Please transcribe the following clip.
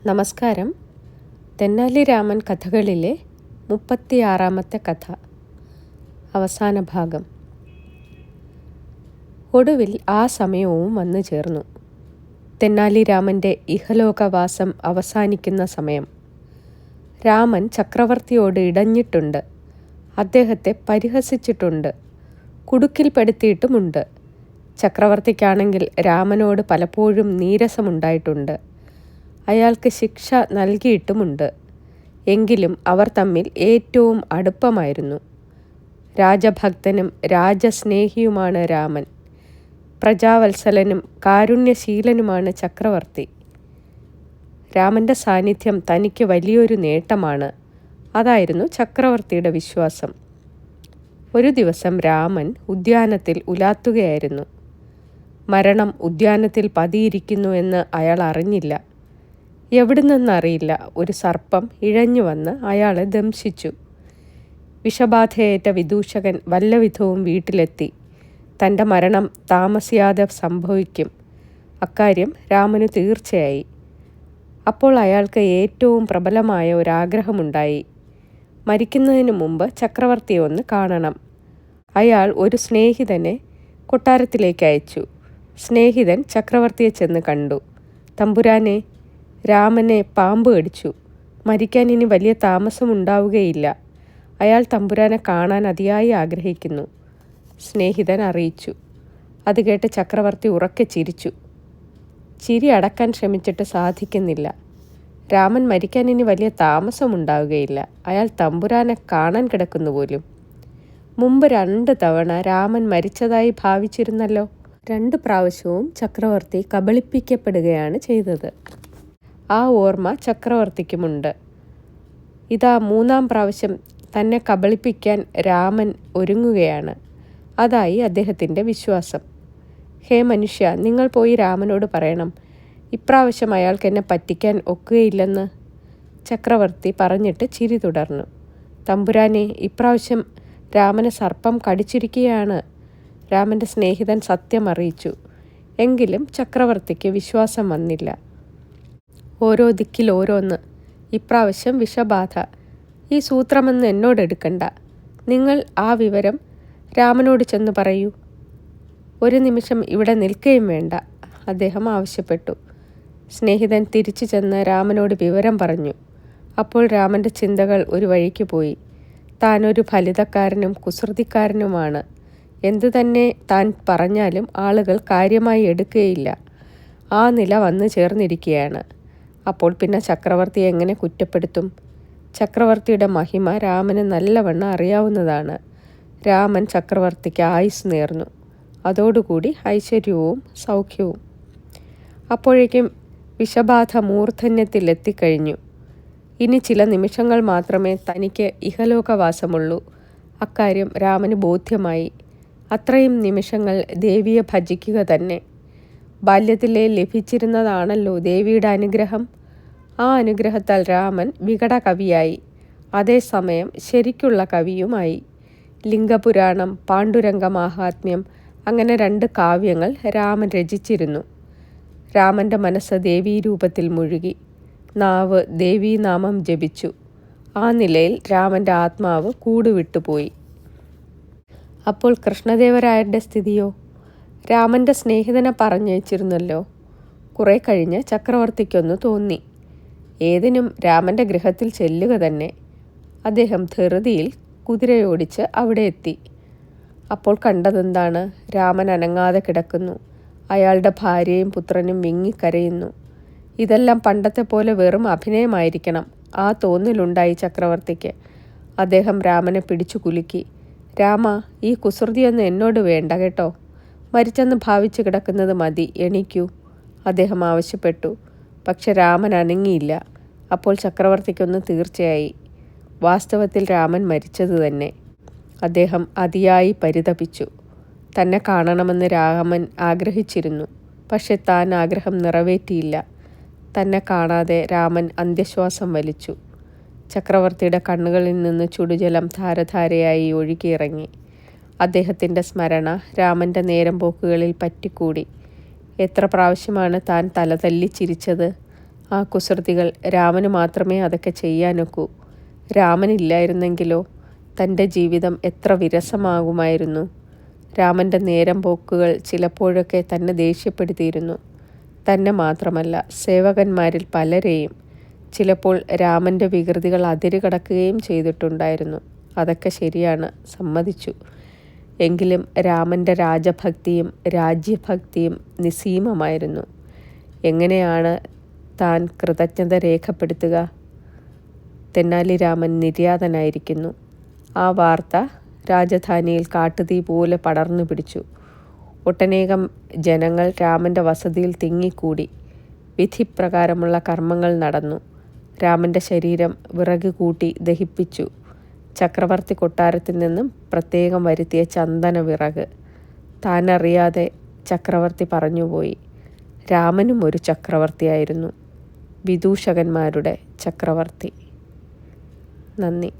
നമസ്കാരം. തെന്നാലി രാമൻ കഥകളിലെ 36-ാമത്തെ കഥ, അവസാന ഭാഗം. ഒടുവിൽ ആ സമയവും വന്നു ചേർന്നു. തെന്നാലി രാമൻ്റെ ഇഹലോകവാസം അവസാനിക്കുന്ന സമയം. രാമൻ ചക്രവർത്തിയോട് ഇടഞ്ഞിട്ടുണ്ട്, അദ്ദേഹത്തെ പരിഹസിച്ചിട്ടുണ്ട്, കുടുക്കിൽപ്പെടുത്തിയിട്ടുമുണ്ട്. ചക്രവർത്തിക്കാണെങ്കിൽ രാമനോട് പലപ്പോഴും നീരസമുണ്ടായിട്ടുണ്ട്. അയാൾക്ക് ശിക്ഷ നൽകിയിട്ടുമുണ്ട്. എങ്കിലും അവർ തമ്മിൽ ഏറ്റവും അടുപ്പമായിരുന്നു. രാജഭക്തനും രാജസ്നേഹിയുമാണ് രാമൻ. പ്രജാവത്സലനും കാരുണ്യശീലനുമാണ് ചക്രവർത്തി. രാമൻ്റെ സാന്നിധ്യം തനിക്ക് വലിയൊരു നേട്ടമാണ്. അതായിരുന്നു ചക്രവർത്തിയുടെ വിശ്വാസം. ഒരു ദിവസം രാമൻ ഉദ്യാനത്തിൽ ഉലാത്തുകയായിരുന്നു. മരണം ഉദ്യാനത്തിൽ പതിയിരിക്കുന്നു എന്ന് അയാൾ അറിഞ്ഞില്ല. എവിടുന്നെന്നറിയില്ല, ഒരു സർപ്പം ഇഴഞ്ഞു വന്ന് അയാളെ ദംശിച്ചു. വിഷബാധയേറ്റ വിദൂഷകൻ വല്ലവിധവും വീട്ടിലെത്തി. തൻ്റെ മരണം താമസിയാതെ സംഭവിക്കും, അക്കാര്യം രാമന് തീർച്ചയായി. അപ്പോൾ അയാൾക്ക് ഏറ്റവും പ്രബലമായ ഒരാഗ്രഹമുണ്ടായി. മരിക്കുന്നതിന് മുമ്പ് ചക്രവർത്തിയെ ഒന്ന് കാണണം. അയാൾ ഒരു സ്നേഹിതനെ കൊട്ടാരത്തിലേക്ക് അയച്ചു. സ്നേഹിതൻ ചക്രവർത്തിയെ ചെന്ന് കണ്ടു. തമ്പുരാനെ, രാമനെ പാമ്പ് കടിച്ചു. മരിക്കാൻ ഇനി വലിയ താമസമുണ്ടാവുകയില്ല. അയാൾ തമ്പുരാനെ കാണാൻ അതിയായി ആഗ്രഹിക്കുന്നു, സ്നേഹിതൻ അറിയിച്ചു. അത് കേട്ട് ചക്രവർത്തി ഉറക്കെ ചിരിച്ചു. ചിരി അടക്കാൻ ശ്രമിച്ചിട്ട് സാധിക്കുന്നില്ല. രാമൻ മരിക്കാൻ ഇനി വലിയ താമസമുണ്ടാവുകയില്ല. അയാൾ തമ്പുരാനെ കാണാൻ കിടക്കുന്നു പോലും. മുമ്പ് 2 തവണ രാമൻ മരിച്ചതായി ഭാവിച്ചിരുന്നല്ലോ. 2 പ്രാവശ്യവും ചക്രവർത്തി കബളിപ്പിക്കപ്പെടുകയാണ് ചെയ്തത്. ആ ഓർമ്മ ചക്രവർത്തിക്കുമുണ്ട്. ഇതാ 3-ാം പ്രാവശ്യം തന്നെ കബളിപ്പിക്കാൻ രാമൻ ഒരുങ്ങുകയാണ്. അതായി അദ്ദേഹത്തിൻ്റെ വിശ്വാസം. ഹേ മനുഷ്യ, നിങ്ങൾ പോയി രാമനോട് പറയണം, ഇപ്രാവശ്യം അയാൾക്ക് എന്നെ പറ്റിക്കാൻ ഒക്കുകയില്ലെന്ന്. ചക്രവർത്തി പറഞ്ഞിട്ട് ചിരി തുടർന്നു. തമ്പുരാനെ, ഇപ്രാവശ്യം രാമനെ സർപ്പം കടിച്ചിരിക്കുകയാണ്. രാമൻ്റെ സ്നേഹിതൻ സത്യം അറിയിച്ചു. എങ്കിലും ചക്രവർത്തിക്ക് വിശ്വാസം വന്നില്ല. ഓരോ ദിക്കിൽ ഓരോന്ന്. ഇപ്രാവശ്യം വിഷബാധ. ഈ സൂത്രമെന്ന് എന്നോടെടുക്കണ്ട. നിങ്ങൾ ആ വിവരം രാമനോട് ചെന്ന് പറയൂ. ഒരു നിമിഷം ഇവിടെ നിൽക്കുകയും വേണ്ട, അദ്ദേഹം ആവശ്യപ്പെട്ടു. സ്നേഹിതൻ തിരിച്ചു ചെന്ന് രാമനോട് വിവരം പറഞ്ഞു. അപ്പോൾ രാമൻ്റെ ചിന്തകൾ ഒരു വഴിക്ക് പോയി. താനൊരു ഫലിതക്കാരനും കുസൃതിക്കാരനുമാണ്. എന്തു തന്നെ താൻ പറഞ്ഞാലും ആളുകൾ കാര്യമായി എടുക്കുകയില്ല. ആ നില വന്നു ചേർന്നിരിക്കുകയാണ്. അപ്പോൾ പിന്നെ ചക്രവർത്തി എങ്ങനെ കുറ്റപ്പെടുത്തും? ചക്രവർത്തിയുടെ മഹിമ രാമന് നല്ലവണ്ണം അറിയാവുന്നതാണ്. രാമൻ ചക്രവർത്തിക്ക് ആയുസ് നേർന്നു. അതോടുകൂടി ഐശ്വര്യവും സൗഖ്യവും. അപ്പോഴേക്കും വിഷബാധ മൂർധന്യത്തിലെത്തിക്കഴിഞ്ഞു. ഇനി ചില നിമിഷങ്ങൾ മാത്രമേ തനിക്ക് ഇഹലോകവാസമുള്ളൂ. അക്കാര്യം രാമന് ബോധ്യമായി. അത്രയും നിമിഷങ്ങൾ ദേവിയെ ഭജിക്കുക തന്നെ. ബാല്യത്തിലെ ലഭിച്ചിരുന്നതാണല്ലോ ദേവിയുടെ അനുഗ്രഹം. ആ അനുഗ്രഹത്താൽ രാമൻ വികട കവിയായി, അതേസമയം ശരിക്കുള്ള കവിയുമായി. ലിംഗപുരാണം, പാണ്ഡുരംഗ മാഹാത്മ്യം, അങ്ങനെ 2 കാവ്യങ്ങൾ രാമൻ രചിച്ചിരുന്നു. രാമൻ്റെ മനസ്സ് ദേവീരൂപത്തിൽ മുഴുകി. നാവ് ദേവീനാമം ജപിച്ചു. ആ നിലയിൽ രാമൻ്റെ ആത്മാവ് കൂടുവിട്ടുപോയി. അപ്പോൾ കൃഷ്ണദേവരായരുടെ സ്ഥിതിയോ? രാമൻ്റെ സ്നേഹിതനെ പറഞ്ഞയച്ചിരുന്നല്ലോ. കുറെ കഴിഞ്ഞ് ചക്രവർത്തിക്കൊന്ന് തോന്നി, ഏതിനും രാമൻ്റെ ഗൃഹത്തിൽ ചെല്ലുക തന്നെ. അദ്ദേഹം ധൃതിയിൽ കുതിരയോടിച്ച് അവിടെ എത്തി. അപ്പോൾ കണ്ടതെന്താണ്? രാമൻ അനങ്ങാതെ കിടക്കുന്നു. അയാളുടെ ഭാര്യയും പുത്രനും വിങ്ങിക്കരയുന്നു. ഇതെല്ലാം പണ്ടത്തെ പോലെ വെറും അഭിനയമായിരിക്കണം. ആ തോന്നലുണ്ടായി ചക്രവർത്തിക്ക്. അദ്ദേഹം രാമനെ പിടിച്ചു കുലുക്കി. രാമ, ഈ കുസൃതിയൊന്നും എന്നോട് വേണ്ട കേട്ടോ. മരിച്ചെന്ന് ഭാവിച്ചു കിടക്കുന്നത് മതി, എണീക്കൂ, അദ്ദേഹം ആവശ്യപ്പെട്ടു. പക്ഷെ രാമൻ അനങ്ങിയില്ല. അപ്പോൾ ചക്രവർത്തിക്കൊന്ന് തീർച്ചയായി. വാസ്തവത്തിൽ രാമൻ മരിച്ചത് തന്നെ. അദ്ദേഹം അതിയായി പരിതപിച്ചു. തന്നെ കാണണമെന്ന് രാമൻ ആഗ്രഹിച്ചിരുന്നു. പക്ഷെ താൻ ആഗ്രഹം നിറവേറ്റിയില്ല. തന്നെ കാണാതെ രാമൻ അന്ത്യശ്വാസം വലിച്ചു. ചക്രവർത്തിയുടെ കണ്ണുകളിൽ നിന്ന് ചുടുജലം ധാരധാരയായി ഒഴുകിയിറങ്ങി. അദ്ദേഹത്തിൻ്റെ സ്മരണ രാമൻ്റെ നേരം പോക്കുകളിൽ പറ്റിക്കൂടി. എത്ര പ്രാവശ്യമാണ് താൻ തലതല്ലി ചിരിച്ചത്. ആ കുസൃതികൾ രാമന് മാത്രമേ അതൊക്കെ ചെയ്യാനൊക്കൂ. രാമനില്ലായിരുന്നെങ്കിലോ തൻ്റെ ജീവിതം എത്ര വിരസമാകുമായിരുന്നു. രാമൻ്റെ നേരം പോക്കുകൾ ചിലപ്പോഴൊക്കെ തന്നെ ദേഷ്യപ്പെടുത്തിയിരുന്നു. തന്നെ മാത്രമല്ല, സേവകന്മാരിൽ പലരെയും. ചിലപ്പോൾ രാമൻ്റെ വികൃതികൾ അതിരുകടക്കുകയും ചെയ്തിട്ടുണ്ടായിരുന്നു. അതൊക്കെ ശരിയാണ്, സമ്മതിച്ചു. എങ്കിലും രാമൻ്റെ രാജഭക്തിയും രാജ്യഭക്തിയും നിസ്സീമമായിരുന്നു. എങ്ങനെയാണ് താൻ കൃതജ്ഞത രേഖപ്പെടുത്തുക? തെന്നാലി രാമൻ നിര്യാതനായിരിക്കുന്നു. ആ വാർത്ത രാജധാനിയിൽ കാട്ടുതീ പോലെ പടർന്നു പിടിച്ചു. ഒട്ടനേകം ജനങ്ങൾ രാമൻ്റെ വസതിയിൽ തിങ്ങിക്കൂടി. വിധിപ്രകാരമുള്ള കർമ്മങ്ങൾ നടന്നു. രാമൻ്റെ ശരീരം വിറക് കൂട്ടി ദഹിപ്പിച്ചു. ചക്രവർത്തി കൊട്ടാരത്തിൽ നിന്നും പ്രത്യേകം വരുത്തിയ ചന്ദന വിറക്. താനറിയാതെ ചക്രവർത്തി പറഞ്ഞുപോയി, രാമനും ഒരു ചക്രവർത്തിയായിരുന്നു, വിദൂഷകന്മാരുടെ ചക്രവർത്തി. നന്ദി.